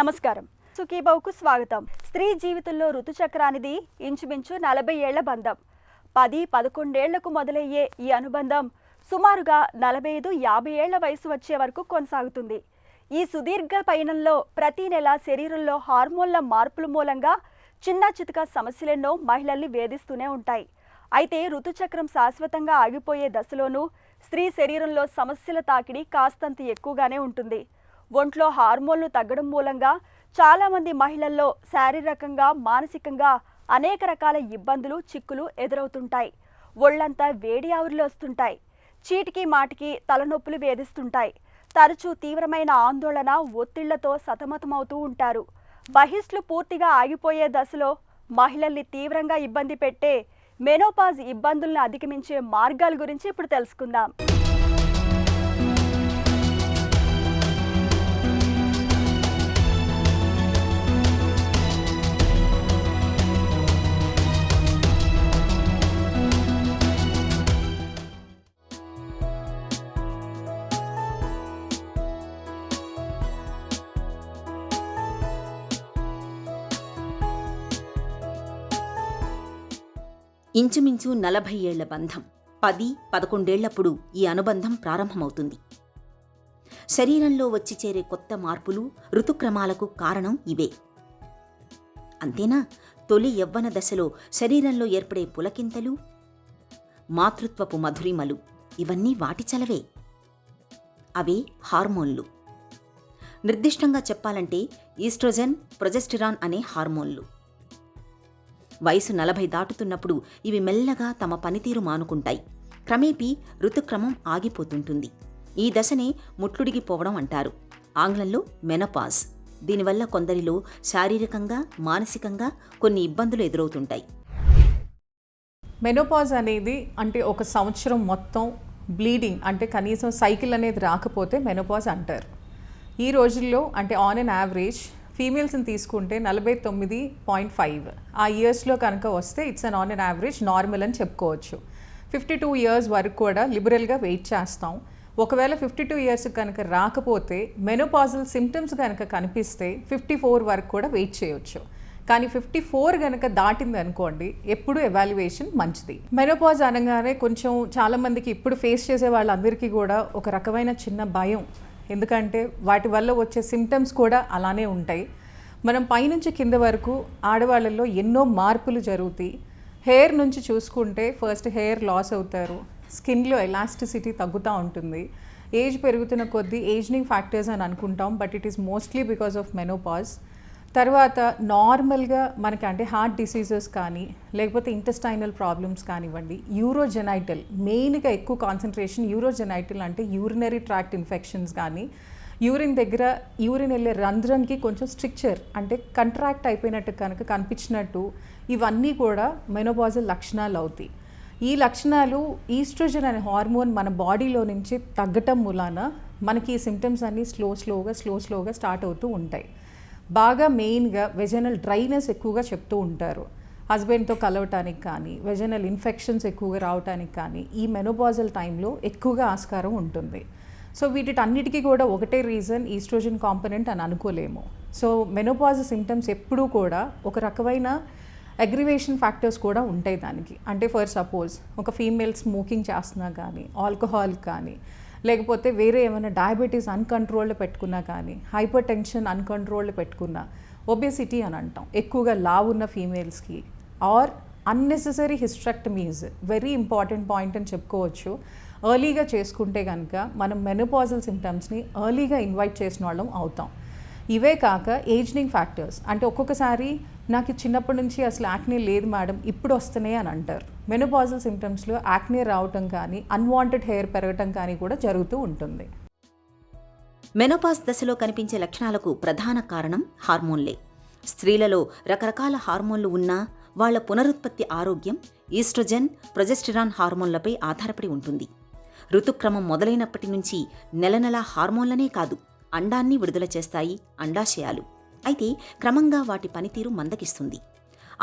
నమస్కారం. సుఖీభవకు స్వాగతం. స్త్రీ జీవితంలో ఋతుచక్రానిది ఇంచుమించు 40 ఏళ్ల బంధం. 10-11 ఏళ్లకు మొదలయ్యే ఈ అనుబంధం సుమారుగా 45-50 ఏళ్ల వయసు వచ్చే వరకు కొనసాగుతుంది. ఈ సుదీర్ఘ పయనంలో ప్రతి నెల శరీరంలో హార్మోన్ల మార్పుల మూలంగా చిన్న చితక సమస్యలెన్నో మహిళల్ని వేధిస్తూనే ఉంటాయి. అయితే ఋతుచక్రం శాశ్వతంగా ఆగిపోయే దశలోనూ స్త్రీ శరీరంలో సమస్యల తాకిడి కాస్తంత ఎక్కువగానే ఉంటుంది. ఒంట్లో హార్మోన్లు తగ్గడం మూలంగా చాలామంది మహిళల్లో శారీరకంగా మానసికంగా అనేక రకాల ఇబ్బందులు చిక్కులు ఎదురవుతుంటాయి. ఒళ్లంతా వేడి ఆవిర్లు వస్తుంటాయి. చీటికి మాటికి తలనొప్పులు వేధిస్తుంటాయి. తరచూ తీవ్రమైన ఆందోళన ఒత్తిళ్లతో సతమతమవుతూ ఉంటారు. బహిష్లు పూర్తిగా ఆగిపోయే దశలో మహిళల్ని తీవ్రంగా ఇబ్బంది పెట్టే మెనోపాజ్ ఇబ్బందులను అధిగమించే మార్గాల గురించి ఇప్పుడు తెలుసుకుందాం. ఇంచుమించు 40 ఏళ్ల బంధం. 10-11 ఏళ్లప్పుడు ఈ అనుబంధం ప్రారంభమవుతుంది. శరీరంలో వచ్చి చేరే కొత్త మార్పులు, ఋతుక్రమాలకు కారణం ఇవే. అంతేనా, తొలి యవ్వన దశలో శరీరంలో ఏర్పడే పులకింతలు, మాతృత్వపు మధురిమలు ఇవన్నీ వాటి చలవే. అవే హార్మోన్లు. నిర్దిష్టంగా చెప్పాలంటే ఈస్ట్రోజెన్, ప్రొజెస్టెరాన్ అనే హార్మోన్లు. వయసు 40 దాటుతున్నప్పుడు ఇవి మెల్లగా తమ పనితీరు మానుకుంటాయి. క్రమేపీ ఋతుక్రమం ఆగిపోతుంటుంది. ఈ దశనే ముట్లుడిగిపోవడం అంటారు. ఆంగ్లంలో మెనోపాజ్. దీనివల్ల కొందరిలో శారీరకంగా, మానసికంగా కొన్ని ఇబ్బందులు ఎదురవుతుంటాయి. మెనోపాజ్ అనేది అంటే ఒక సంవత్సరం మొత్తం బ్లీడింగ్ అంటే కనీసం సైకిల్ అనేది రాకపోతే మెనోపాజ్ అంటారు. ఈ రోజుల్లో అంటే ఆన్ అన్ యావరేజ్ ఫీమేల్స్ని తీసుకుంటే 49.5 ఆ ఇయర్స్లో కనుక వస్తే it's an on an average normal అని చెప్పుకోవచ్చు. 52 ఇయర్స్ వరకు కూడా లిబరల్గా వెయిట్ చేస్తాం. ఒకవేళ 52 ఇయర్స్ కనుక రాకపోతే మెనోపాజల్ సిమ్టమ్స్ కనుక కనిపిస్తే 54 వరకు కూడా వెయిట్ చేయొచ్చు. కానీ 54 కనుక దాటింది అనుకోండి, ఎప్పుడు ఎవాల్యుయేషన్ మంచిది. మెనోపాజ్ అనగానే కొంచెం చాలామందికి ఇప్పుడు ఫేస్ చేసే వాళ్ళందరికీ కూడా ఒక రకమైన చిన్న భయం. ఎందుకంటే వాటి వల్ల వచ్చే సిమ్టమ్స్ కూడా అలానే ఉంటాయి. మనం పైనుంచి కింద వరకు ఆడవాళ్ళల్లో ఎన్నో మార్పులు జరుగుతాయి. హెయిర్ నుంచి చూసుకుంటే ఫస్ట్ హెయిర్ లాస్ అవుతారు, స్కిన్లో ఎలాస్టిసిటీ తగ్గుతూ ఉంటుంది. ఏజ్ పెరుగుతున్న కొద్దీ ఏజింగ్ ఫ్యాక్టర్స్ అని అనుకుంటాం, but it is mostly because of menopause. తర్వాత నార్మల్గా మనకి అంటే హార్ట్ డిసీజెస్ కానీ లేకపోతే ఇంటెస్టైనల్ ప్రాబ్లమ్స్ కానివ్వండి, యూరోజెనైటల్ మెయిన్గా ఎక్కువ కాన్సన్ట్రేషన్ యూరోజెనైటల్ అంటే యూరినరీ ట్రాక్ట్ ఇన్ఫెక్షన్స్ కానీ, యూరిన్ దగ్గర యూరిన్ వెళ్ళే రంధ్రంకి కొంచెం స్ట్రిక్చర్ అంటే కంట్రాక్ట్ అయిపోయినట్టు కనుక కనిపించినట్టు ఇవన్నీ కూడా మెనోపాజల్ లక్షణాలు అవుతాయి. ఈ లక్షణాలు ఈస్ట్రోజన్ అనే హార్మోన్ మన బాడీలో నుంచి తగ్గటం మూలాన మనకి ఈ సిమ్టమ్స్ అన్నీ స్లోగా స్టార్ట్ అవుతూ ఉంటాయి. బాగా మెయిన్గా వెజనల్ డ్రైనెస్ ఎక్కువగా చెప్తూ ఉంటారు. హస్బెండ్తో కలవటానికి కానీ, వెజనల్ ఇన్ఫెక్షన్స్ ఎక్కువగా రావటానికి కానీ ఈ మెనోపాజల్ టైంలో ఎక్కువగా ఆస్కారం ఉంటుంది. సో వీటిటన్నిటికీ కూడా ఒకటే రీజన్ ఈస్ట్రోజన్ కాంపనెంట్ అని అనుకోలేము. సో మెనోపాజ్ సిమ్టమ్స్ ఎప్పుడూ కూడా ఒక రకమైన అగ్రివేషన్ ఫ్యాక్టర్స్ కూడా ఉంటాయి దానికి. అంటే ఫర్ సపోజ్ ఒక ఫీమేల్ స్మోకింగ్ చేస్తున్నా కానీ, ఆల్కహాల్ కానీ, లేకపోతే వేరే ఏమైనా డయాబెటీస్ అన్కంట్రోల్డ్ పెట్టుకున్నా కానీ, హైపర్ టెన్షన్ అన్కంట్రోల్డ్ పెట్టుకున్నా, ఒబేసిటీ అని అంటాం ఎక్కువగా లావున్న ఫీమేల్స్కి, or unnecessary hysterectomies very important point అని చెప్పుకోవచ్చు. ఎర్లీగా చేసుకుంటే కనుక మనం మెనోపాజల్ సిమ్టమ్స్ని ఎర్లీగా ఇన్వైట్ చేసిన వాళ్ళం అవుతాం. ఇవే కాక ఏజింగ్ ఫ్యాక్టర్స్ అంటే ఒక్కొక్కసారి నాకు చిన్నప్పటి నుంచి అసలు యాక్నే లేదు మేడం, ఇప్పుడు వస్తున్నాయి అని అంటారు. మెనోపాజల్ సిమ్టమ్స్లో యాక్నే రావటం కానీ, అన్వాంటెడ్ హెయిర్ పెరగటం కానీ కూడా జరుగుతూ ఉంటుంది. మెనోపాజ్ దశలో కనిపించే లక్షణాలకు ప్రధాన కారణం హార్మోన్లే. స్త్రీలలో రకరకాల హార్మోన్లు ఉన్నా వాళ్ల పునరుత్పత్తి ఆరోగ్యం ఈస్ట్రోజెన్, ప్రొజెస్టెరాన్ హార్మోన్లపై ఆధారపడి ఉంటుంది. ఋతుక్రమం మొదలైనప్పటి నుంచి నెల హార్మోన్లనే కాదు, అండాన్ని విడుదల చేస్తాయి అండాశయాలు. అయితే క్రమంగా వాటి పనితీరు మందకిస్తుంది.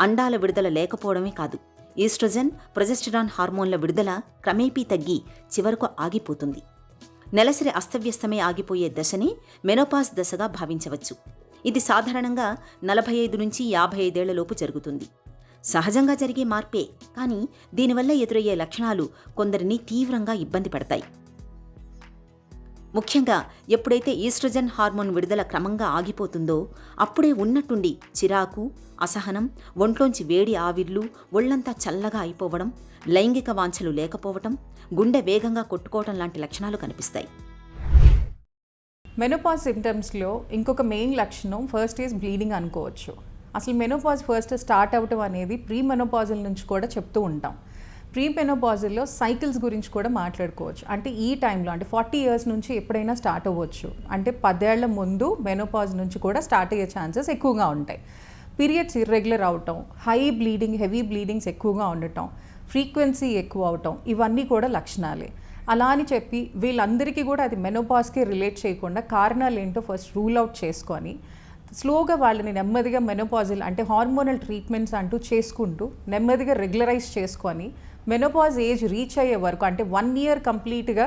అండాల విడుదల లేకపోవడమే కాదు, ఈస్ట్రోజెన్, ప్రొజెస్టెరాన్ హార్మోన్ల విడుదల క్రమేపీ తగ్గి చివరకు ఆగిపోతుంది. నెలసరి అస్తవ్యస్తమే ఆగిపోయే దశనే మెనోపాజ్ దశగా భావించవచ్చు. ఇది సాధారణంగా 45 నుంచి 55 ఏళ్లలోపు జరుగుతుంది. సహజంగా జరిగే మార్పే, కానీ దీనివల్ల ఎదురయ్యే లక్షణాలు కొందరిని తీవ్రంగా ఇబ్బంది పెడతాయి. ముఖ్యంగా ఎప్పుడైతే ఈస్ట్రోజన్ హార్మోన్ విడుదల క్రమంగా ఆగిపోతుందో అప్పుడే ఉన్నట్టుండి చిరాకు, అసహనం, ఒంట్లోంచి వేడి ఆవిర్లు, ఒళ్లంతా చల్లగా అయిపోవడం, లైంగిక వాంఛలు లేకపోవటం, గుండె వేగంగా కొట్టుకోవటం లాంటి లక్షణాలు కనిపిస్తాయి. మెనోపాజ్ సిమ్టమ్స్లో ఇంకొక మెయిన్ లక్షణం ఫస్ట్ ఈజ్ బ్లీడింగ్ అనుకోవచ్చు. అసలు మెనోపాజ్ ఫస్ట్ స్టార్ట్ అవ్వటం అనేది ప్రీ మెనోపాజల్ నుంచి కూడా చెప్తూ ఉంటాం. ప్రీ మెనోపాజల్లో సైకిల్స్ గురించి కూడా మాట్లాడుకోవచ్చు. అంటే ఈ టైంలో అంటే 40 years నుంచి ఎప్పుడైనా స్టార్ట్ అవ్వచ్చు. అంటే 10 ఏళ్ల ముందు మెనోపాజ్ నుంచి కూడా స్టార్ట్ అయ్యే ఛాన్సెస్ ఎక్కువగా ఉంటాయి. పీరియడ్స్ ఇర్రెగ్యులర్ అవటం, హై బ్లీడింగ్, హెవీ బ్లీడింగ్స్ ఎక్కువగా ఉండటం, ఫ్రీక్వెన్సీ ఎక్కువ అవటం, ఇవన్నీ కూడా లక్షణాలే. అలా అని చెప్పి వీళ్ళందరికీ కూడా అది మెనోపాజ్కి రిలేట్ చేయకుండా కారణాలు ఏంటో ఫస్ట్ రూల్ అవుట్ చేసుకొని స్లోగా వాళ్ళని నెమ్మదిగా మెనోపాజల్ అంటే హార్మోనల్ ట్రీట్మెంట్స్ అంటూ చేసుకుంటూ నెమ్మదిగా రెగ్యులరైజ్ చేసుకొని మెనోపాజ్ ఏజ్ రీచ్ అయ్యే వరకు అంటే 1 year కంప్లీట్గా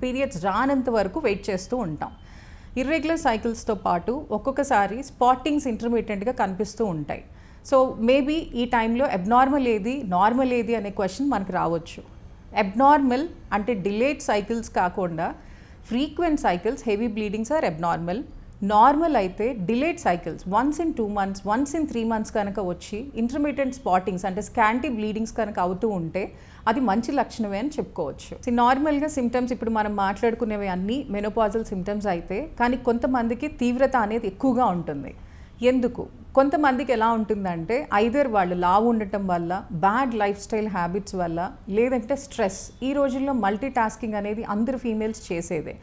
పీరియడ్స్ రానంత వరకు వెయిట్ చేస్తూ ఉంటాం. ఇర్రెగ్యులర్ సైకిల్స్తో పాటు ఒక్కొక్కసారి స్పాటింగ్స్ ఇంటర్మీడియట్గా కనిపిస్తూ ఉంటాయి. సో మేబీ ఈ టైంలో అబ్నార్మల్ ఏది, నార్మల్ ఏది అనే క్వశ్చన్ మనకు రావచ్చు. అబ్నార్మల్ అంటే డిలేడ్ సైకిల్స్ కాకుండా frequent cycles, heavy bleedings or abnormal. Normal అయితే delayed cycles once in 2 months, once in 3 months కనుక వచ్చి ఇంటర్మీడియట్ స్పాటింగ్స్ అంటే స్కాంటీ బ్లీడింగ్స్ కనుక అవుతూ ఉంటే అది మంచి లక్షణమే అని చెప్పుకోవచ్చు. నార్మల్గా సిమ్టమ్స్ ఇప్పుడు మనం మాట్లాడుకునేవి అన్నీ మెనోపాజల్ సిమ్టమ్స్ అయితే, కానీ కొంతమందికి తీవ్రత అనేది ఎక్కువగా ఉంటుంది. ఎందుకు? కొంతమందికి ఎలా ఉంటుందంటే ఐదర్ వాళ్ళు లావు ఉండటం వల్ల, బ్యాడ్ లైఫ్ స్టైల్ హ్యాబిట్స్ వల్ల, లేదంటే స్ట్రెస్. ఈ రోజుల్లో మల్టీ టాస్కింగ్ అనేది అందరు ఫీమేల్స్ చేసేదే.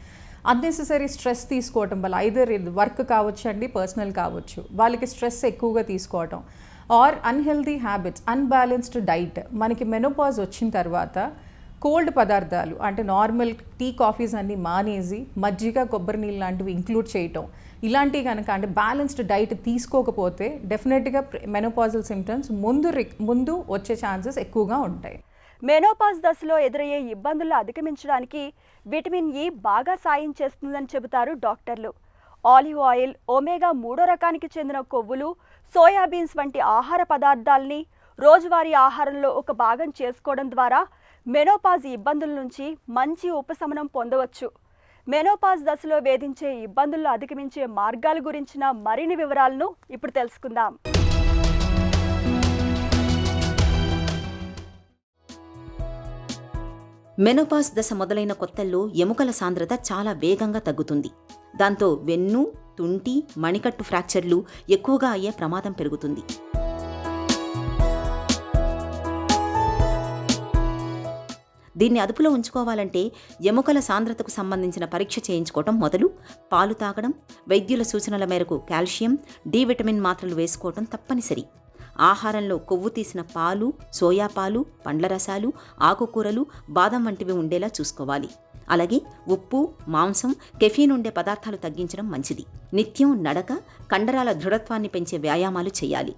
అన్నెసెసరీ స్ట్రెస్ తీసుకోవటం వల్ల ఐదర్ వర్క్ కావచ్చు అండి, పర్సనల్ కావచ్చు, వాళ్ళకి స్ట్రెస్ ఎక్కువగా తీసుకోవటం, or unhealthy habits, unbalanced diet. మనకి మెనోపాజ్ వచ్చిన తర్వాత కోల్డ్ పదార్థాలు అంటే నార్మల్ టీ, కాఫీస్ అన్నీ మానేసి మజ్జిగ, కొబ్బరి నీళ్ళు లాంటివి ఇంక్లూడ్ చేయటం, ఇలాంటివి కనుక అంటే బ్యాలెన్స్డ్ డైట్ తీసుకోకపోతే డెఫినెట్గా మెనోపాజల్ సిమ్టమ్స్ ముందు వచ్చే ఛాన్సెస్ ఎక్కువగా ఉంటాయి. మెనోపాజ్ దశలో ఎదురయ్యే ఇబ్బందులను అధిగమించడానికి విటమిన్ ఇ బాగా సాయం చేస్తుందని చెబుతారు డాక్టర్లు. ఆలివ్ ఆయిల్, ఒమేగా 3 రకానికి చెందిన కొవ్వులు, సోయాబీన్స్ వంటి ఆహార పదార్థాలని రోజువారీ ఆహారంలో ఒక భాగం చేసుకోవడం ద్వారా మెనోపాజ్ ఇబ్బందుల నుంచి మంచి ఉపశమనం పొందవచ్చు. మెనోపాజ్ దశలో వేధించే ఇబ్బందులను అధిగమించే మార్గాల గురించిన మరిన్ని వివరాలను ఇప్పుడు తెలుసుకుందాం. మెనోపాజ్ దశ మొదలైన కొత్తల్లో ఎముకల సాంద్రత చాలా వేగంగా తగ్గుతుంది. దాంతో వెన్ను, తుంటి, మణికట్టు ఫ్రాక్చర్లు ఎక్కువగా అయ్యే ప్రమాదం పెరుగుతుంది. దీన్ని అదుపులో ఉంచుకోవాలంటే ఎముకల సాంద్రతకు సంబంధించిన పరీక్ష చేయించుకోవటం మొదలు, పాలు తాగడం, వైద్యుల సూచనల మేరకు కాల్షియం, డి విటమిన్ మాత్రలు వేసుకోవటం తప్పనిసరి. ఆహారంలో కొవ్వు తీసిన పాలు, సోయా పాలు, పండ్ల రసాలు, ఆకుకూరలు, బాదం వంటివి ఉండేలా చూసుకోవాలి. అలాగే ఉప్పు, మాంసం, కెఫీన్ ఉండే పదార్థాలు తగ్గించడం మంచిది. నిత్యం నడక, కండరాల దృఢత్వాన్ని పెంచే వ్యాయామాలు చేయాలి.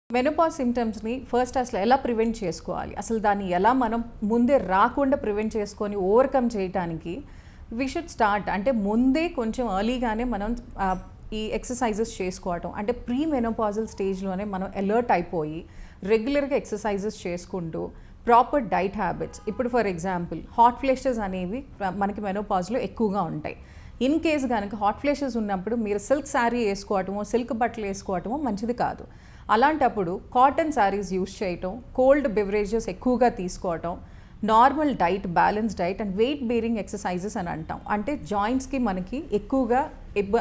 మెనోపాజ్ సిమ్టమ్స్ని ఫస్ట్ అసలు ఎలా ప్రివెంట్ చేసుకోవాలి, అసలు దాన్ని ఎలా మనం ముందే రాకుండా ప్రివెంట్ చేసుకొని ఓవర్కమ్ చేయడానికి వి షుడ్ స్టార్ట్ అంటే ముందే కొంచెం ఎర్లీగానే మనం ఈ ఎక్సర్సైజెస్ చేసుకోవటం. అంటే ప్రీ మెనోపాజల్ స్టేజ్లోనే మనం అలర్ట్ అయిపోయి రెగ్యులర్గా ఎక్సర్సైజెస్ చేసుకుంటూ ప్రాపర్ డైట్ హ్యాబిట్స్. ఇప్పుడు ఫర్ ఎగ్జాంపుల్ హాట్ ఫ్లెషెస్ అనేవి మనకి మెనోపాజ్లో ఎక్కువగా ఉంటాయి. ఇన్ కేస్ కనుక హాట్ ఫ్లెషెస్ ఉన్నప్పుడు మీరు సిల్క్ శారీ వేసుకోవటమో, సిల్క్ బట్టలు వేసుకోవటమో మంచిది కాదు. అలాంటప్పుడు కాటన్ శారీస్ యూస్ చేయటం, కోల్డ్ బెవరేజెస్ ఎక్కువగా తీసుకోవటం, normal diet, balance diet and weight bearing exercises అని అంటాం. అంటే జాయింట్స్కి మనకి ఎక్కువగా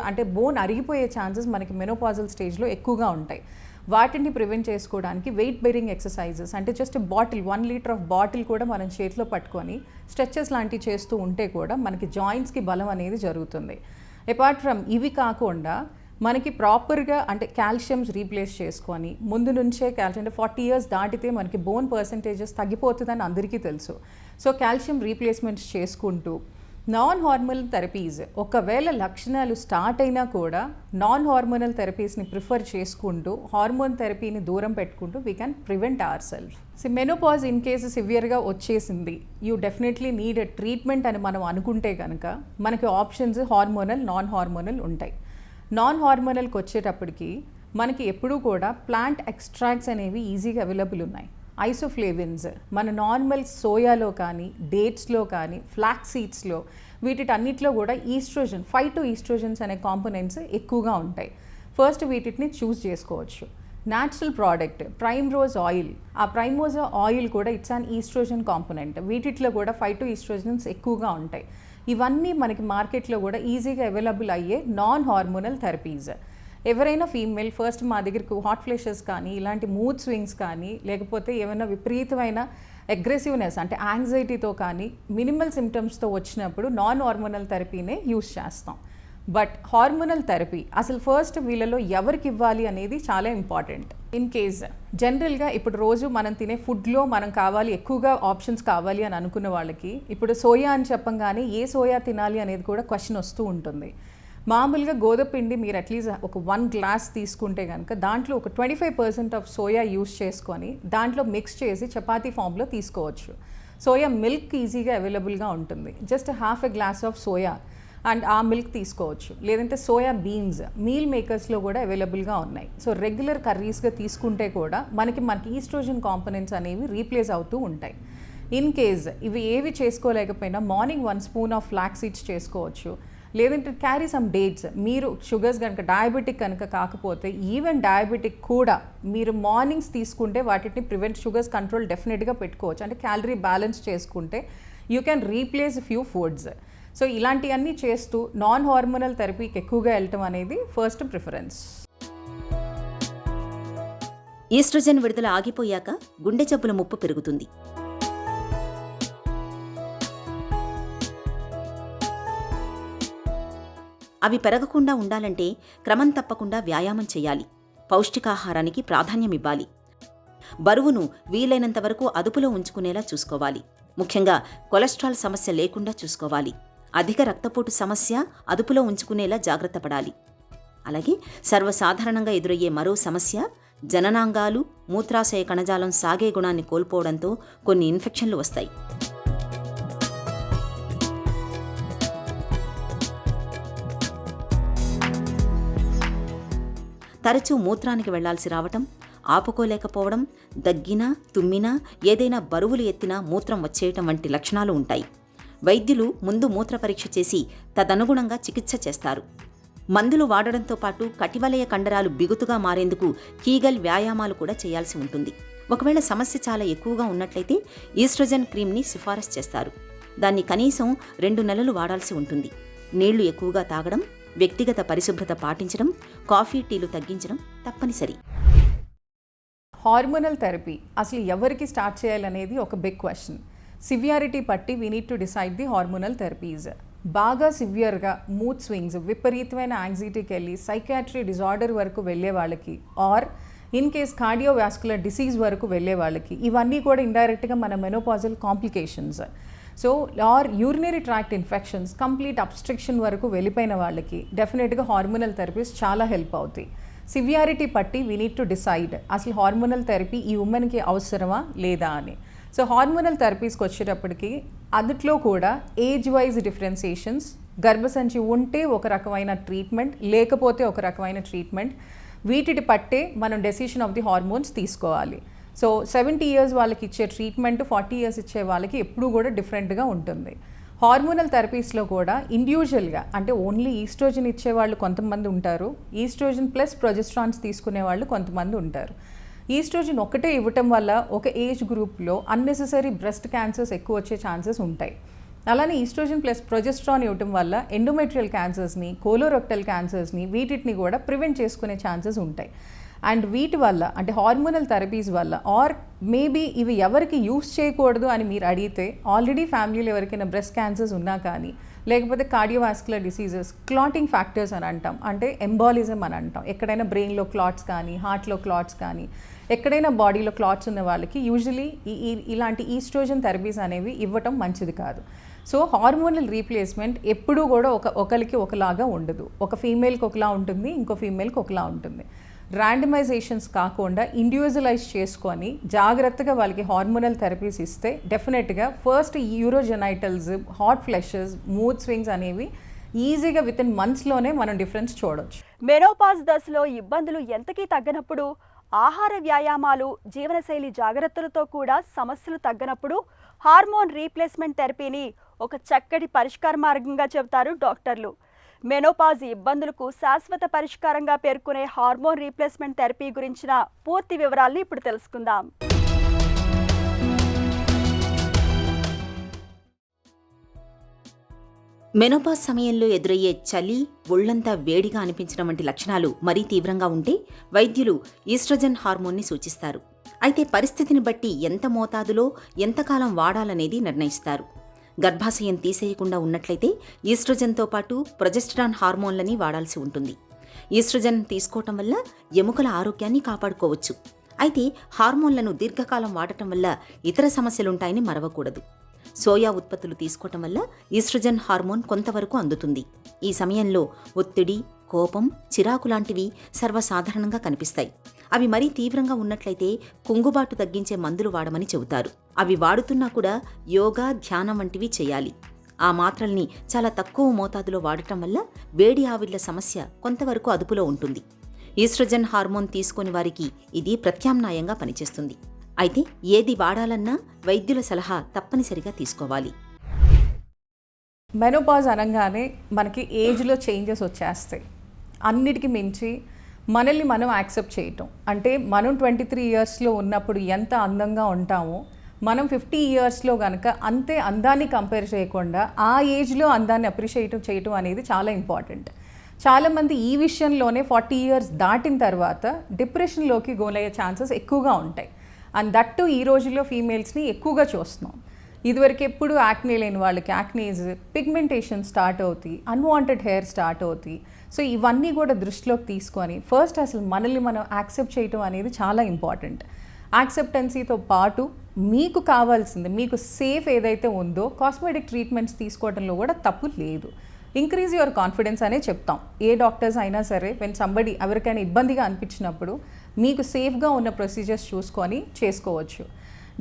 అంటే బోన్ అరిగిపోయే ఛాన్సెస్ మనకి మెనోపాజల్ స్టేజ్లో ఎక్కువగా ఉంటాయి. వాటిని ప్రివెంట్ చేసుకోవడానికి వెయిట్ బేరింగ్ ఎక్సర్సైజెస్ అంటే just bottle 1 liter of bottle కూడా మనం చేతిలో పట్టుకొని స్ట్రెచెస్ లాంటివి చేస్తూ ఉంటే కూడా మనకి జాయింట్స్కి బలం అనేది జరుగుతుంది. అపార్ట్ ఫ్రమ్ ఇవి కాకుండా మనకి ప్రాపర్గా అంటే కాల్షియమ్స్ రీప్లేస్ చేసుకొని ముందు నుంచే కాల్షియం అంటే 40 years దాటితే మనకి బోన్ పర్సంటేజెస్ తగ్గిపోతుందని అందరికీ తెలుసు. సో కాల్షియం రీప్లేస్మెంట్స్ చేసుకుంటూ నాన్ హార్మోనల్ థెరపీస్ ఒకవేళ లక్షణాలు స్టార్ట్ అయినా కూడా నాన్ హార్మోనల్ థెరపీస్ని ప్రిఫర్ చేసుకుంటూ హార్మోన్ థెరపీని దూరం పెట్టుకుంటూ we can prevent our self. Menopause in case సివియర్గా వచ్చేసింది, యూ డెఫినెట్లీ నీడ్ ట్రీట్మెంట్ అని మనం అనుకుంటే కనుక మనకి ఆప్షన్స్ హార్మోనల్, నాన్ హార్మోనల్ ఉంటాయి. నాన్ హార్మోనల్కి వచ్చేటప్పటికి మనకి ఎప్పుడూ కూడా ప్లాంట్ ఎక్స్ట్రాక్ట్స్ అనేవి ఈజీగా అవైలబుల్ ఉన్నాయి. ఐసోఫ్లేవిన్స్ మన నార్మల్ సోయాలో కానీ, డేట్స్లో కానీ, ఫ్లాక్స్ సీడ్స్లో, వీటిటన్నిటిలో కూడా ఈస్ట్రోజన్ 5 ఈస్ట్రోజన్స్ అనే కాంపోనెంట్స్ ఎక్కువగా ఉంటాయి. ఫస్ట్ వీటిని చూస్ చేసుకోవచ్చు. Natural product prime rose oil, ఆ ప్రైమ్ రోజ్ ఆయిల్ కూడా ఇట్స్ అన్ ఈస్ట్రోజన్ కాంపోనెంట్. వీటిలో కూడా 5 ఈస్ట్రోజన్స్ ఎక్కువగా ఉంటాయి. ఇవన్నీ మనకి మార్కెట్లో కూడా ఈజీగా అవైలబుల్ అయ్యే నాన్ హార్మోనల్ థెరపీస్. ఎవరైనా ఫీమేల్ ఫస్ట్ మా దగ్గరకు హాట్ ఫ్లెషెస్ కానీ, ఇలాంటి మూడ్ స్వింగ్స్ కానీ, లేకపోతే ఏమైనా విపరీతమైన అగ్రెసివ్నెస్ అంటే యాంగ్జైటీతో కానీ, మినిమల్ సిమ్టమ్స్తో వచ్చినప్పుడు నాన్ హార్మోనల్ థెరపీనే యూస్ చేస్తాం. బట్ హార్మోనల్ థెరపీ అసలు ఫస్ట్ వీళ్ళలో ఎవరికి ఇవ్వాలి అనేది చాలా ఇంపార్టెంట్. ఇన్ కేస్ జనరల్గా ఇప్పుడు రోజు మనం తినే ఫుడ్లో మనం కావాలి, ఎక్కువగా ఆప్షన్స్ కావాలి అని అనుకున్న వాళ్ళకి ఇప్పుడు సోయా అని చెప్పంగానే ఏ సోయా తినాలి అనేది కూడా క్వశ్చన్ వస్తూ ఉంటుంది. మామూలుగా గోధుమ పిండి మీరు అట్లీస్ట్ ఒక 1 గ్లాస్ తీసుకుంటే కనుక దాంట్లో ఒక 25% ఆఫ్ సోయా యూస్ చేసుకొని దాంట్లో మిక్స్ చేసి చపాతీ ఫామ్లో తీసుకోవచ్చు. సోయా మిల్క్ ఈజీగా అవైలబుల్గా ఉంటుంది. Just ½ glass of soya and ఆ మిల్క్ తీసుకోవచ్చు. లేదంటే సోయా బీన్స్ మీల్ మేకర్స్లో కూడా అవైలబుల్గా ఉన్నాయి. సో రెగ్యులర్ కర్రీస్గా తీసుకుంటే కూడా మనకి ఈస్ట్రోజన్ కాంపోనెంట్స్ అనేవి రీప్లేస్ అవుతూ ఉంటాయి. ఇన్ కేస్ ఇవి ఏవి చేసుకోలేకపోయినా morning 1 spoon of flax seeds చేసుకోవచ్చు. లేదంటే క్యారీ సమ్ డేట్స్. మీరు షుగర్స్ కనుక డయాబెటిక్ కనుక కాకపోతే ఈవెన్ డయాబెటిక్ కూడా మీరు మార్నింగ్స్ తీసుకుంటే వాటిని షుగర్స్ కంట్రోల్ డెఫినెట్గా పెట్టుకోవచ్చు. అంటే క్యాలరీ బ్యాలెన్స్ చేసుకుంటే you can replace few foods. So ఇలాంటివన్నీ చేస్తూ నాన్ హార్మోనల్ థెరపీకి ఎక్కువగా వెళ్ళటం అనేది ఫస్ట్ ప్రిఫరెన్స్. ఈస్ట్రోజన్ విడుదల ఆగిపోయాక గుండె జబ్బుల ముప్పు పెరుగుతుంది. అవి పెరగకుండా ఉండాలంటే క్రమం తప్పకుండా వ్యాయామం చేయాలి. పౌష్టికాహారానికి ప్రాధాన్యమివ్వాలి. బరువును వీలైనంత వరకు అదుపులో ఉంచుకునేలా చూసుకోవాలి. ముఖ్యంగా కొలెస్ట్రాల్ సమస్య లేకుండా చూసుకోవాలి. అధిక రక్తపోటు సమస్య అదుపులో ఉంచుకునేలా జాగ్రత్త పడాలి. అలాగే సర్వసాధారణంగా ఎదురయ్యే మరో సమస్య జననాంగాలు, మూత్రాశయ కణజాలం సాగే గుణాన్ని కోల్పోవడంతో కొన్ని ఇన్ఫెక్షన్లు వస్తాయి. తరచూ మూత్రానికి వెళ్లాల్సి రావటం, ఆపుకోలేకపోవడం, దగ్గినా, తుమ్మినా, ఏదైనా బరువులు ఎత్తినా మూత్రం వచ్చేయటం వంటి లక్షణాలు ఉంటాయి. వైద్యులు ముందు మూత్ర పరీక్ష చేసి తదనుగుణంగా చికిత్స చేస్తారు. మందులు వాడడంతో పాటు కటివలయ కండరాలు బిగుతుగా మారేందుకు కీగల్ వ్యాయామాలు కూడా చేయాల్సి ఉంటుంది. ఒకవేళ సమస్య చాలా ఎక్కువగా ఉన్నట్లయితే ఈస్ట్రోజన్ క్రీమ్ని సిఫారసు చేస్తారు. దాన్ని కనీసం 2 నెలలు వాడాల్సి ఉంటుంది. నీళ్లు ఎక్కువగా తాగడం, వ్యక్తిగత పరిశుభ్రత పాటించడం, కాఫీ టీలు తగ్గించడం తప్పనిసరి. హార్మోనల్ థెరపీ అసలు ఎవరికి స్టార్ట్ చేయాలనేది ఒక బిగ్ క్వశ్చన్. సివియారిటీ పట్టి we need to decide the hormonal therapies. బాగా సివియర్గా మూడ్ స్వింగ్స్, విపరీతమైన యాంగ్జైటీకి వెళ్ళి సైకాట్రీ డిజార్డర్ వరకు వెళ్ళే వాళ్ళకి, or in case cardiovascular disease వరకు వెళ్ళే వాళ్ళకి, ఇవన్నీ కూడా ఇండైరెక్ట్గా మన menopausal complications. So or urinary tract infections, complete obstruction వరకు వెళ్ళిపోయిన వాళ్ళకి డెఫినెట్గా హార్మోనల్ థెరపీస్ చాలా హెల్ప్ అవుతాయి. సివియారిటీ పట్టి వీ నీడ్ టు డిసైడ్ అసలు హార్మోనల్ థెరపీ ఈ ఉమెన్కి అవసరమా లేదా అని. సో హార్మోనల్ థెరపీస్కి వచ్చేటప్పటికి అందుట్లో కూడా ఏజ్ వైజ్ డిఫరెన్సియేషన్స్, గర్భసంచి ఉంటే ఒక రకమైన ట్రీట్మెంట్, లేకపోతే ఒక రకమైన ట్రీట్మెంట్, వీటిని పట్టే మనం డెసిషన్ ఆఫ్ ది హార్మోన్స్ తీసుకోవాలి. సో 70 years వాళ్ళకి ఇచ్చే ట్రీట్మెంట్ 40 years ఇచ్చే వాళ్ళకి ఎప్పుడూ కూడా డిఫరెంట్గా ఉంటుంది. హార్మోనల్ థెరపీస్లో కూడా ఇండివిజువల్గా అంటే ఓన్లీ ఈస్ట్రోజన్ ఇచ్చేవాళ్ళు కొంతమంది ఉంటారు, ఈస్ట్రోజన్ ప్లస్ ప్రొజెస్ట్రాన్స్ తీసుకునే వాళ్ళు కొంతమంది ఉంటారు. ఈస్ట్రోజన్ ఒకటే ఇవ్వటం వల్ల ఒక ఏజ్ గ్రూప్లో అన్నెసెసరీ బ్రెస్ట్ క్యాన్సర్స్ ఎక్కువ వచ్చే ఛాన్సెస్ ఉంటాయి. అలానే ఈస్ట్రోజన్ ప్లస్ ప్రొజెస్ట్రాన్ ఇవ్వటం వల్ల ఎండోమెట్రియల్ క్యాన్సర్స్ని, కోలోరెక్టల్ క్యాన్సర్స్ని, వీటిని కూడా ప్రివెంట్ చేసుకునే ఛాన్సెస్ ఉంటాయి. అండ్ వీటి వల్ల అంటే హార్మోనల్ థెరపీస్ వల్ల, ఆర్ మేబీ ఇవి ఎవరికి యూస్ చేయకూడదు అని మీరు అడిగితే, ఆల్రెడీ ఫ్యామిలీలో ఎవరికైనా బ్రెస్ట్ క్యాన్సర్స్ ఉన్నా కానీ, లేకపోతే కార్డియోవాస్కులర్ డిసీజెస్, క్లాటింగ్ ఫ్యాక్టర్స్ అని అంటాం, అంటే ఎంబాలిజం అని అంటాం, ఎక్కడైనా బ్రెయిన్లో క్లాట్స్ కానీ, హార్ట్లో క్లాట్స్ కానీ, ఎక్కడైనా బాడీలో క్లాట్స్ ఉన్న వాళ్ళకి యూజువలీ ఇలాంటి ఈస్ట్రోజన్ థెరపీస్ అనేవి ఇవ్వటం మంచిది కాదు. సో హార్మోనల్ రీప్లేస్మెంట్ ఎప్పుడూ కూడా ఒకరికి ఒకలాగా ఉండదు. ఒక ఫీమేల్కి ఒకలా ఉంటుంది, ఇంకో ఫీమేల్కి ఒకలా ఉంటుంది. ర్యాండమైజేషన్స్ కాకుండా ఇండివిజువలైజ్ చేసుకొని జాగ్రత్తగా వాళ్ళకి హార్మోనల్ థెరపీస్ ఇస్తే డెఫినెట్గా first urogenitals, hot flushes, mood swings అనేవి ఈజీగా విత్ ఇన్ మంత్స్లోనే మనం డిఫరెన్స్ చూడొచ్చు. మెనోపాజ్ దశలో ఇబ్బందులు ఎంతకీ తగ్గనప్పుడు, ఆహార వ్యాయామాలు, జీవనశైలి జాగ్రత్తలతో కూడా సమస్యలు తగ్గనప్పుడు హార్మోన్ రీప్లేస్మెంట్ థెరపీని ఒక చక్కటి పరిష్కార మార్గంగా చెబుతారు డాక్టర్లు. మెనోపాజ్ ఇబ్బందులకు శాశ్వత పరిష్కారంగా పేర్కొనే హార్మోన్ రీప్లేస్మెంట్ థెరపీ గురించిన పూర్తి వివరాలను ఇప్పుడు తెలుసుకుందాం. మెనోపాజ్ సమయంలో ఎదురయ్యే చలి, ఒళ్లంతా వేడిగా అనిపించడం వంటి లక్షణాలు మరీ తీవ్రంగా ఉంటే వైద్యులు ఈస్ట్రోజన్ హార్మోన్ని సూచిస్తారు. అయితే పరిస్థితిని బట్టి ఎంత మోతాదులో ఎంతకాలం వాడాలనేది నిర్ణయిస్తారు. గర్భాశయం తీసేయకుండా ఉన్నట్లయితే ఈస్ట్రోజన్తో పాటు ప్రొజెస్టరాన్ హార్మోన్లని వాడాల్సి ఉంటుంది. ఈస్ట్రోజన్ తీసుకోవటం వల్ల ఎముకల ఆరోగ్యాన్ని కాపాడుకోవచ్చు. అయితే హార్మోన్లను దీర్ఘకాలం వాడటం వల్ల ఇతర సమస్యలుంటాయని మరవకూడదు. సోయా ఉత్పత్తులు తీసుకోవటం వల్ల ఈస్ట్రోజన్ హార్మోన్ కొంతవరకు అందుతుంది. ఈ సమయంలో ఒత్తిడి, కోపం, చిరాకు లాంటివి సర్వసాధారణంగా కనిపిస్తాయి. అవి మరీ తీవ్రంగా ఉన్నట్లయితే కుంగుబాటు తగ్గించే మందులు వాడమని చెబుతారు. అవి వాడుతున్నా కూడా యోగా, ధ్యానం వంటివి చేయాలి. ఆ మాత్రల్ని చాలా తక్కువ మోతాదులో వాడటం వల్ల వేడి ఆవిళ్ల సమస్య కొంతవరకు అదుపులో ఉంటుంది. ఈస్ట్రోజన్ హార్మోన్ తీసుకుని వారికి ఇది ప్రత్యామ్నాయంగా పనిచేస్తుంది. అయితే ఏది వాడాలన్నా వైద్యుల సలహా తప్పనిసరిగా తీసుకోవాలి. మెనోపాజ్ అనగానే మనకి ఏజ్లో చేంజెస్ వచ్చేస్తాయి. అన్నిటికీ మించి మనల్ని మనం యాక్సెప్ట్ చేయటం. అంటే మనం 23 ఇయర్స్లో ఉన్నప్పుడు ఎంత అందంగా ఉంటామో, మనం 50 ఇయర్స్లో కనుక అంతే అందాన్ని కంపేర్ చేయకుండా ఆ ఏజ్లో అందాన్ని అప్రిషియేట్ చేయటం అనేది చాలా ఇంపార్టెంట్. చాలామంది ఈ విషయంలోనే 40 ఇయర్స్ దాటిన తర్వాత డిప్రెషన్లోకి గోలయ్యే ఛాన్సెస్ ఎక్కువగా ఉంటాయి. అండ్ దట్టు ఈ రోజుల్లో ఫీమేల్స్ని ఎక్కువగా చూస్తున్నాం. ఇదివరకు ఎప్పుడు యాక్నే లేని వాళ్ళకి యాక్నీస్, పిగ్మెంటేషన్ స్టార్ట్ అవుతాయి, అన్వాంటెడ్ హెయిర్ స్టార్ట్ అవుతాయి. సో ఇవన్నీ కూడా దృష్టిలోకి తీసుకొని ఫస్ట్ అసలు మనల్ని మనం యాక్సెప్ట్ చేయటం అనేది చాలా ఇంపార్టెంట్. యాక్సెప్టెన్సీతో పాటు మీకు కావాల్సింది, మీకు సేఫ్ ఏదైతే ఉందో కాస్మెటిక్ ట్రీట్మెంట్స్ తీసుకోవడంలో కూడా తప్పు లేదు. ఇంక్రీజ్ యువర్ కాన్ఫిడెన్స్ అనే చెప్తాం. ఏ డాక్టర్స్ అయినా సరే వెన్ సంబడి ఎవరికైనా ఇబ్బందిగా అనిపించినప్పుడు మీకు సేఫ్గా ఉన్న ప్రొసీజర్స్ చూసుకొని చేసుకోవచ్చు.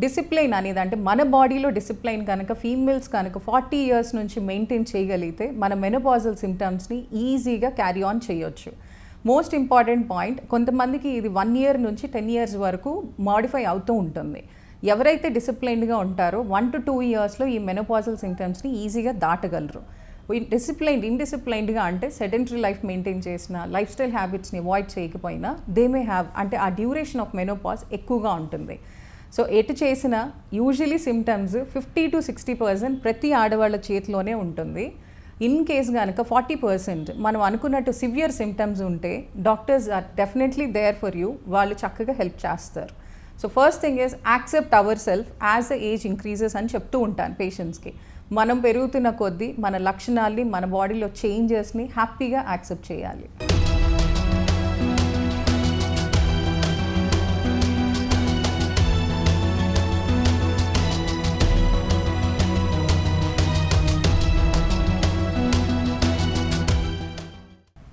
డిసిప్లైన్ అనేది, అంటే మన బాడీలో డిసిప్లైన్ కనుక ఫీమేల్స్ కనుక 40 ఇయర్స్ నుంచి మెయింటైన్ చేయగలిగితే మన మెనోపాజల్ సిమ్టమ్స్ని ఈజీగా క్యారీ ఆన్ చేయొచ్చు. మోస్ట్ ఇంపార్టెంట్ పాయింట్, కొంతమందికి ఇది 1 ఇయర్ నుంచి 10 ఇయర్స్ వరకు మాడిఫై అవుతూ ఉంటుంది. ఎవరైతే డిసిప్లైన్డ్గా ఉంటారో 1 to 2 ఇయర్స్లో ఈ మెనోపాజల్ సిమ్టమ్స్ని ఈజీగా దాటగలరు. ఇండిసిప్లైన్డ్గా అంటే సెడెంటరీ లైఫ్ మెయింటైన్ చేసిన, లైఫ్ స్టైల్ హ్యాబిట్స్ని అవాయిడ్ చేయకపోయినా దే మే హ్యావ్, అంటే ఆ డ్యూరేషన్ ఆఫ్ మెనోపాజ్ ఎక్కువగా ఉంటుంది. సో ఎటు చేసినా యూజువలీ సిమ్టమ్స్ 50 to 60% ప్రతి ఆడవాళ్ళ చేతిలోనే ఉంటుంది. ఇన్ కేస్ కనుక 40% మనం అనుకున్నట్టు సివియర్ సిమ్టమ్స్ ఉంటే doctors are definitely there for you. వాళ్ళు చక్కగా హెల్ప్ చేస్తారు. So first thing is accept our self as the age increases అని చెప్తూ ఉంటాను పేషెంట్స్కి. మనం పెరుగుతున్న కొద్దీ మన లక్షణాల్ని, మన బాడీలో చేంజెస్ని హ్యాపీగా యాక్సెప్ట్ చేయాలి.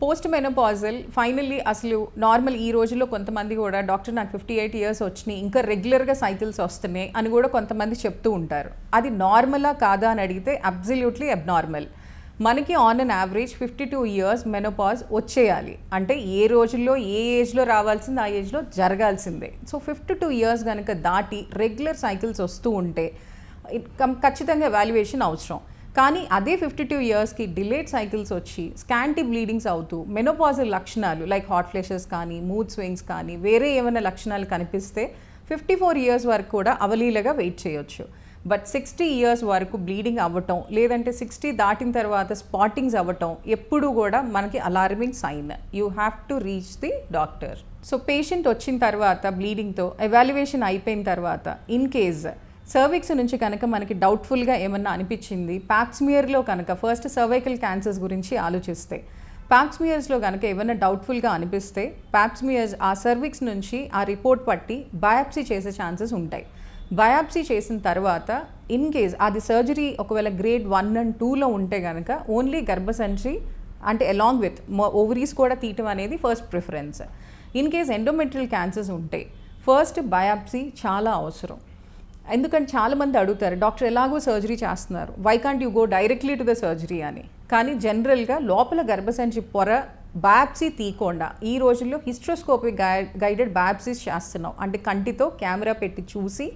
పోస్ట్ మెనోపాజల్ ఫైనల్లీ అసలు నార్మల్ ఈ రోజుల్లో కొంతమంది కూడా డాక్టర్ నాకు 58 ఇయర్స్ వచ్చినాయి, ఇంకా రెగ్యులర్గా సైకిల్స్ వస్తున్నాయి అని కూడా కొంతమంది చెప్తూ ఉంటారు. అది నార్మలా కాదా అని అడిగితే అబ్సల్యూట్లీ అబ్నార్మల్. మనకి on an average 52 years menopause వచ్చేయాలి. అంటే ఏ రోజుల్లో ఏ ఏజ్లో రావాల్సింది ఆ ఏజ్లో జరగాల్సిందే. సో 52 ఇయర్స్ కనుక దాటి రెగ్యులర్ సైకిల్స్ వస్తూ ఉంటే ఖచ్చితంగా ఎవాల్యుయేషన్ అవసరం. కానీ అదే 52 ఇయర్స్కి డిలేడ్ సైకిల్స్ వచ్చి స్కాంటీ బ్లీడింగ్స్ అవుతూ మెనోపాజల్ లక్షణాలు లైక్ హాట్ ఫ్లాషెస్ కానీ, మూడ్ స్వింగ్స్ కానీ, వేరే ఏమైనా లక్షణాలు కనిపిస్తే 54 ఇయర్స్ వరకు కూడా అవలీలగా వెయిట్ చేయొచ్చు. బట్ 60 ఇయర్స్ వరకు బ్లీడింగ్ అవ్వటం, లేదంటే 60 దాటిన తర్వాత స్పాటింగ్స్ అవ్వటం ఎప్పుడు కూడా మనకి alarming sign. You have to reach the doctor. So patient వచ్చిన తర్వాత బ్లీడింగ్తో ఎవాల్యుయేషన్ అయిపోయిన తర్వాత ఇన్ కేస్ సర్విక్స్ నుంచి కనుక మనకి డౌట్ఫుల్గా ఏమన్నా అనిపించింది, ప్యాప్స్మియర్లో కనుక ఫస్ట్ సర్వైకల్ క్యాన్సర్స్ గురించి ఆలోచిస్తే ప్యాప్స్మియర్స్లో కనుక ఏమైనా డౌట్ఫుల్గా అనిపిస్తే ప్యాప్స్మియర్స్ ఆ సర్విక్స్ నుంచి ఆ రిపోర్ట్ పట్టి బయాప్సీ చేసే ఛాన్సెస్ ఉంటాయి. బయాప్సీ చేసిన తర్వాత ఇన్ కేస్ అది సర్జరీ ఒకవేళ గ్రేడ్ 1 and 2లో ఉంటే కనుక ఓన్లీ గర్భసంచి అంటే అలాంగ్ విత్ ఓవరీస్ కూడా తీయటం అనేది first preference. In case endometrial cancers ఉంటే ఫస్ట్ బయాప్సీ చాలా అవసరం. ఎందుకంటే చాలామంది అడుగుతారు, డాక్టర్ ఎలాగో సర్జరీ చేస్తున్నారు, why can't you go directly to the surgery అని. కానీ జనరల్గా లోపల గర్భసంచి పొర బాప్సీ తీయకుండా ఈ రోజుల్లో హిస్ట్రోస్కోపిక్ గైడెడ్ బాప్సీస్ చేస్తున్నాం. అంటే కంటితో కెమెరా పెట్టి చూసి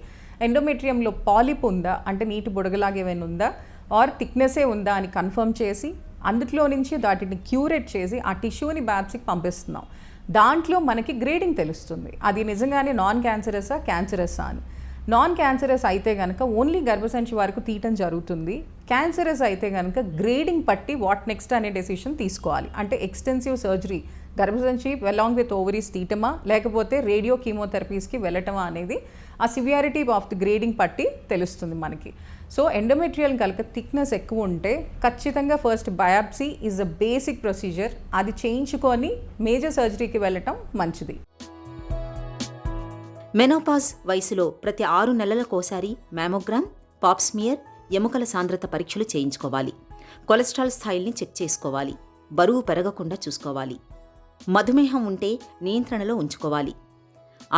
ఎండోమెట్రియంలో పాలిప్ ఉందా, అంటే నీటి బుడగలాగా ఏమైనా ఉందా, ఆర్ థిక్నెస్సే ఉందా అని కన్ఫర్మ్ చేసి అందులో నుంచి వాటిని క్యూరేట్ చేసి ఆ టిష్యూని బాప్సీకి పంపిస్తున్నాం. దాంట్లో మనకి గ్రేడింగ్ తెలుస్తుంది, అది నిజంగానే నాన్ క్యాన్సరసా క్యాన్సరసా అని. నాన్ క్యాన్సరస్ అయితే కనుక ఓన్లీ గర్భసంచి వరకు తీయటం జరుగుతుంది. క్యాన్సరస్ అయితే కనుక గ్రేడింగ్ పట్టి వాట్ నెక్స్ట్ అనే డెసిషన్ తీసుకోవాలి. అంటే ఎక్స్టెన్సివ్ సర్జరీ గర్భసంచి అలాంగ్ విత్ ఓవరీస్ తీయటమా లేకపోతే రేడియో కీమోథెరపీస్కి వెళ్ళటమా అనేది ఆ సివియారిటీ ఆఫ్ ది గ్రేడింగ్ పట్టి తెలుస్తుంది మనకి. సో ఎండోమెట్రియల్ కనుక థిక్నెస్ ఎక్కువ ఉంటే ఖచ్చితంగా first biopsy is a basic procedure, అది చేయించుకొని మేజర్ సర్జరీకి వెళ్ళటం మంచిది. మెనోపాజ్ వయసులో ప్రతి 6 నెలలకోసారి మ్యామోగ్రామ్, పాప్స్మియర్, ఎముకల సాంద్రత పరీక్షలు చేయించుకోవాలి. కొలెస్ట్రాల్ స్థాయిల్ని చెక్ చేసుకోవాలి. బరువు పెరగకుండా చూసుకోవాలి. మధుమేహం ఉంటే నియంత్రణలో ఉంచుకోవాలి.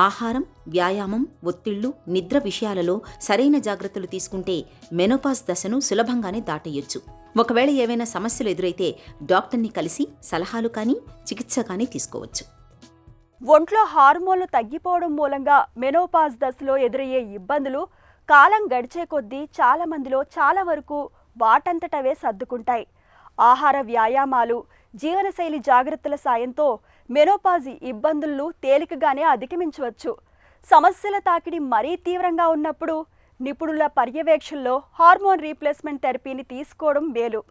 ఆహారం, వ్యాయామం, ఒత్తిళ్లు, నిద్ర విషయాలలో సరైన జాగ్రత్తలు తీసుకుంటే మెనోపాజ్ దశను సులభంగానే దాటేయొచ్చు. ఒకవేళ ఏవైనా సమస్యలు ఎదురైతే డాక్టర్ని కలిసి సలహాలు కానీ చికిత్స కానీ తీసుకోవచ్చు. ఒంట్లో హార్మోన్లు తగ్గిపోవడం మూలంగా మెనోపాజ్ దశలో ఎదురయ్యే ఇబ్బందులు కాలం గడిచే కొద్దీ చాలా మందిలో చాలా వరకు వాటంతటవే సర్దుకుంటాయి. ఆహార వ్యాయామాలు, జీవనశైలి జాగ్రత్తల సాయంతో మెనోపాజ్ ఇబ్బందులను తేలికగానే అధిగమించవచ్చు. సమస్యల తాకిడి మరీ తీవ్రంగా ఉన్నప్పుడు నిపుణుల పర్యవేక్షణలో హార్మోన్ రీప్లేస్మెంట్ థెరపీని తీసుకోవడం మేలు.